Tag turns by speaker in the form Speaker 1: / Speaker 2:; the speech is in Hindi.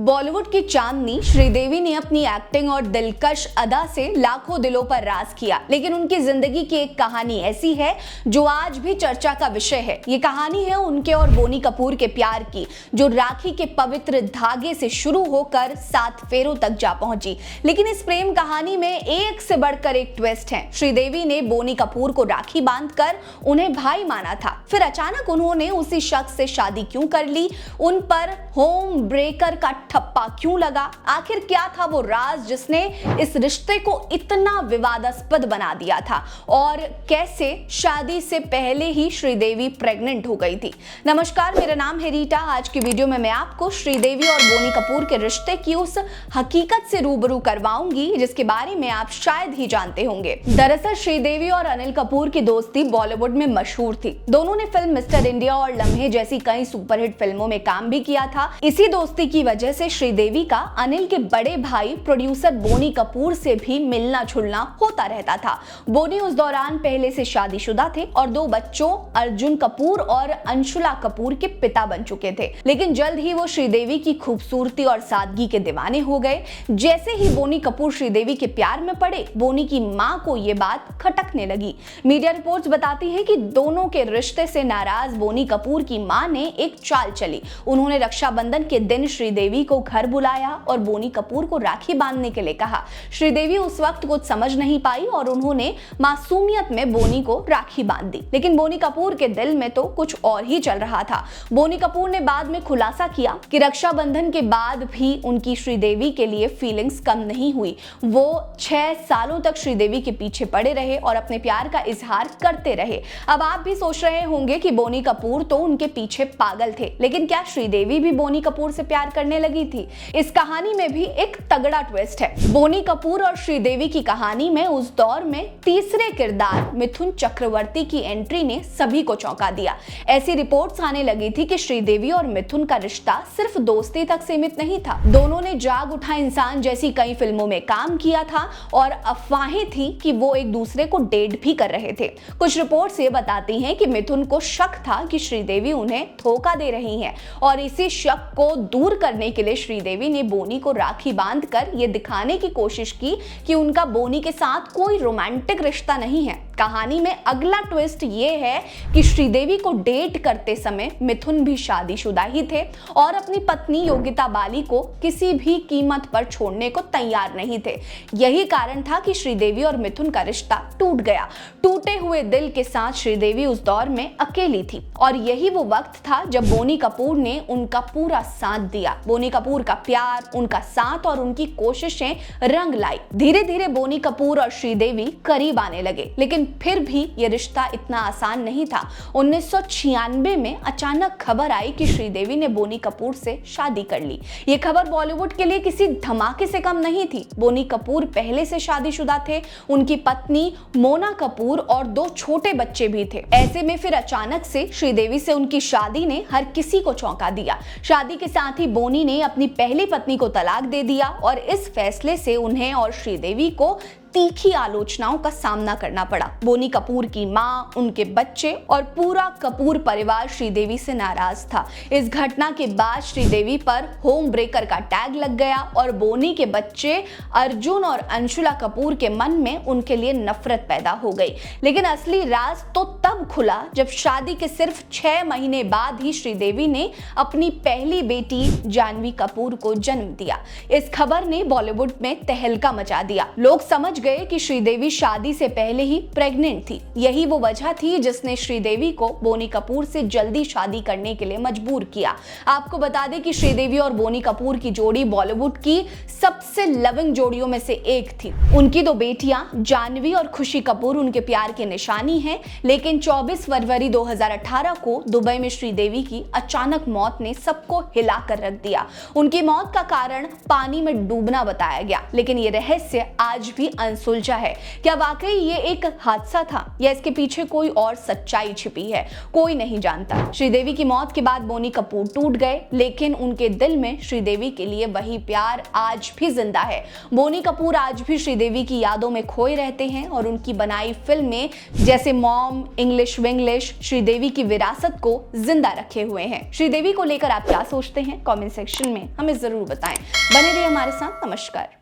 Speaker 1: बॉलीवुड की चांदनी श्रीदेवी ने अपनी एक्टिंग और दिलकश अदा से लाखों दिलों पर राज किया, लेकिन उनकी जिंदगी की एक कहानी ऐसी है जो आज भी चर्चा का विषय है। ये कहानी है उनके और बोनी कपूर के प्यार की, जो राखी के पवित्र धागे से शुरू होकर 7 फेरों तक जा पहुंची। लेकिन इस प्रेम कहानी में एक से बढ़कर एक ट्विस्ट है। श्रीदेवी ने बोनी कपूर को राखी बांधकर उन्हें भाई माना था, फिर अचानक उन्होंने उसी शख्स से शादी क्यों कर ली, उन पर होम ब्रेकर का ठप्पा क्यों लगा, आखिर क्या था वो राज जिसने इस रिश्ते को इतना विवादास्पद बना दिया था, और कैसे शादी से पहले ही श्रीदेवी प्रेग्नेंट हो गई थी। नमस्कार, मेरा नाम है रीटा। आज की वीडियो में मैं आपको श्रीदेवी और बोनी कपूर के रिश्ते की उस हकीकत से रूबरू करवाऊंगी जिसके बारे में आप शायद ही जानते होंगे। दरअसल श्रीदेवी और अनिल कपूर की दोस्ती बॉलीवुड में मशहूर थी। दोनों ने फिल्म मिस्टर इंडिया और लम्हे जैसी कई सुपरहिट फिल्मों में काम भी किया था। इसी दोस्ती की वजह से श्रीदेवी का अनिल के बड़े भाई प्रोड्यूसर बोनी कपूर से भी मिलना जुलना होता रहता था। बोनी उस दौरान पहले से शादीशुदा थे और 2 बच्चों अर्जुन कपूर और अंशुला कपूर के पिता बन चुके थे। लेकिन जल्द ही वो श्रीदेवी की खूबसूरती और सादगी के दीवाने हो गए। जैसे ही बोनी कपूर श्रीदेवी के प्यार में पड़े, बोनी की मां को ये बात खटकने लगी। मीडिया रिपोर्ट्स बताती है कि दोनों के रिश्ते से नाराज बोनी कपूर की मां ने एक चाल चली। उन्होंने रक्षाबंधन के दिन श्रीदेवी को घर बुलाया और बोनी कपूर को राखी बांधने के लिए कहा। श्रीदेवी उस वक्त कुछ समझ नहीं पाई और उन्होंने मासूमियत में बोनी को राखी बांध दी। लेकिन बोनी कपूर के दिल में तो कुछ और ही चल रहा था। बोनी कपूर ने बाद में खुलासा किया कि रक्षाबंधन के बाद भी उनकी श्रीदेवी के लिए फीलिंग्स कम नहीं हुई। वो 6 सालों तक श्रीदेवी के पीछे पड़े रहे और अपने प्यार का इजहार करते रहे। अब आप भी सोच रहे होंगे कि बोनी कपूर तो उनके पीछे पागल थे, लेकिन क्या श्रीदेवी भी बोनी कपूर से प्यार करने लगी थी? इस कहानी में भी एक तगड़ा ट्विस्ट है। बोनी कपूर और श्रीदेवी की कहानी में उस दौर में तीसरे किरदार मिथुन चक्रवर्ती की एंट्री ने सभी को चौंका दिया। ऐसी रिपोर्ट्स आने लगी थी कि श्रीदेवी और मिथुन का रिश्ता सिर्फ दोस्ती तक सीमित नहीं था। दोनों ने जाग उठा इंसान जैसी कई फिल्मों में काम किया था और अफवाहें थी कि वो एक दूसरे को डेट भी कर रहे थे। कुछ रिपोर्ट्स ये बताती हैं कि मिथुन को शक था कि श्रीदेवी उन्हें धोखा दे रही हैं और इसी शक को दूर करने के लिए श्रीदेवी ने बोनी को राखी बांधकर ये दिखाने की कोशिश की कि उनका बोनी के साथ कोई रोमांटिक रिश्ता नहीं है। कहानी में अगला ट्विस्ट ये है कि श्रीदेवी को डेट करते समय मिथुन भी शादीशुदा ही थे और अपनी पत्नी योगिता बाली को किसी भी कीमत पर छोड़ने को तैयार नहीं थे। यही कारण था कि श्रीदेवी और मिथुन का रिश्ता टूट गया। टूटे हुए दिल के साथ श्रीदेवी उस दौर में अकेली थी और यही वो वक्त था जब बोनी कपूर ने उनका पूरा साथ दिया। बोनी कपूर का प्यार, उनका साथ और उनकी कोशिशें रंग लाई। धीरे धीरे बोनी कपूर और श्रीदेवी करीब आने लगे, लेकिन फिर भी ये रिश्ता इतना आसान नहीं था। 1996 में अचानक खबर आई कि श्रीदेवी ने बोनी कपूर से शादी कर ली। ये खबर बॉलीवुड के लिए किसी धमाके से कम नहीं थी। बोनी कपूर पहले से शादीशुदा थे, उनकी पत्नी मोना कपूर और 2 छोटे बच्चे भी थे। ऐसे में फिर अचानक से श्रीदेवी से उनकी शादी ने हर किसी को चौंका दिया। शादी के साथ ही बोनी ने अपनी पहली पत्नी को तलाक दे दिया और इस फैसले से उन्हें और श्रीदेवी को तीखी आलोचनाओं का सामना करना पड़ा। बोनी कपूर की मां, उनके बच्चे और पूरा कपूर परिवार श्रीदेवी से नाराज था। इस घटना के बाद श्रीदेवी पर होम ब्रेकर का टैग लग गया और बोनी के बच्चे अर्जुन और अंशुला कपूर के मन में उनके लिए नफरत पैदा हो गई। लेकिन असली राज तो तब खुला जब शादी के सिर्फ 6 महीने बाद ही श्रीदेवी ने अपनी पहली बेटी जानवी कपूर को जन्म दिया। इस खबर ने बॉलीवुड में तहलका मचा दिया। लोग समझ गए कि श्रीदेवी शादी से पहले ही प्रेग्नेंट थी। यही वो वजह थी जिसने श्रीदेवी को बोनी कपूर से जल्दी शादी करने के लिए मजबूर किया। आपको बता दें कि श्रीदेवी और बोनी कपूर की जोड़ी बॉलीवुड की सबसे लविंग जोड़ियों में से एक थी। उनकी 2 बेटियां जानवी और खुशी कपूर उनके प्यार की निशानी हैं। लेकिन 24 फरवरी 2018 को दुबई में श्रीदेवी की अचानक मौत ने सबको हिला कर रख दिया। उनकी मौत का कारण पानी में डूबना बताया गया, लेकिन ये रहस्य आज भी अनसुलझा है। क्या वाकई ये एक हादसा था या इसके पीछे कोई और सच्चाई छिपी है, कोई नहीं जानता। श्रीदेवी की मौत के बाद बोनी कपूर टूट गए, लेकिन उनके दिल में श्रीदेवी के लिए वही प्यार आज भी जिंदा है। बोनी कपूर आज भी श्रीदेवी की यादों में खोए रहते हैं और उनकी बनाई फिल्में जैसे मॉम, इंग्लिश विंग्लिश श्रीदेवी की विरासत को जिंदा रखे हुए हैं। श्रीदेवी को लेकर आप क्या सोचते हैं? कमेंट सेक्शन में हमें जरूर बताएं। बने रहिए हमारे साथ। नमस्कार।